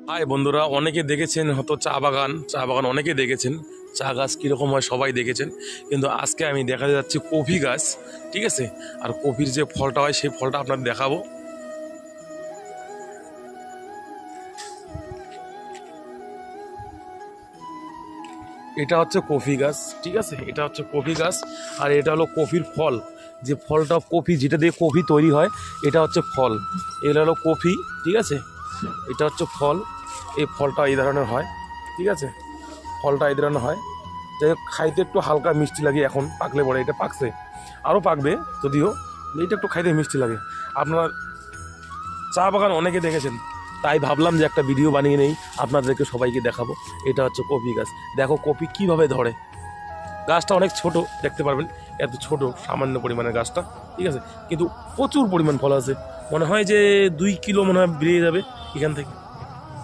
High বন্ধুরা, অনেকে দেখেছেন হয়তো চা বাগান অনেকে দেখেছেন। চা গাছ কীরকম হয় সবাই দেখেছেন, কিন্তু আজকে আমি দেখা যাচ্ছে কফি গাছ। ঠিক আছে, আর কফির যে ফলটা হয় সেই ফলটা আপনাদের দেখাবো। এটা হচ্ছে কফি গাছ, ঠিক আছে, এটা হচ্ছে কফি গাছ। আর এটা হলো কফির ফল, যে ফলটা কফি যেটা দিয়ে কফি তৈরি হয়, এটা হচ্ছে ফল। এটা হলো কফি, ঠিক আছে, এটা হচ্ছে ফল। এই ফলটা এই ধরনের হয়, ঠিক আছে, ফলটা এই ধরনের হয়। যাই হোক, খাইতে একটু হালকা মিষ্টি লাগে, এখন পাকলে পরে এটা পাকছে, আরও পাকবে যদিও, এটা একটু খাইতে মিষ্টি লাগে। আপনার চা বাগান অনেকে দেখেছেন, তাই ভাবলাম যে একটা ভিডিও বানিয়ে নেই, আপনাদেরকে সবাইকে দেখাবো। এটা হচ্ছে কফি গাছ, দেখো কফি কীভাবে ধরে। গাছটা অনেক ছোট, দেখতে পারবেন, এত ছোট সামান্য পরিমাণের গাছটা, ঠিক আছে, কিন্তু প্রচুর পরিমাণ ফল আছে। মনে হয় যে 2 কিলো মনে হয় বেরিয়ে যাবে এখান থেকে।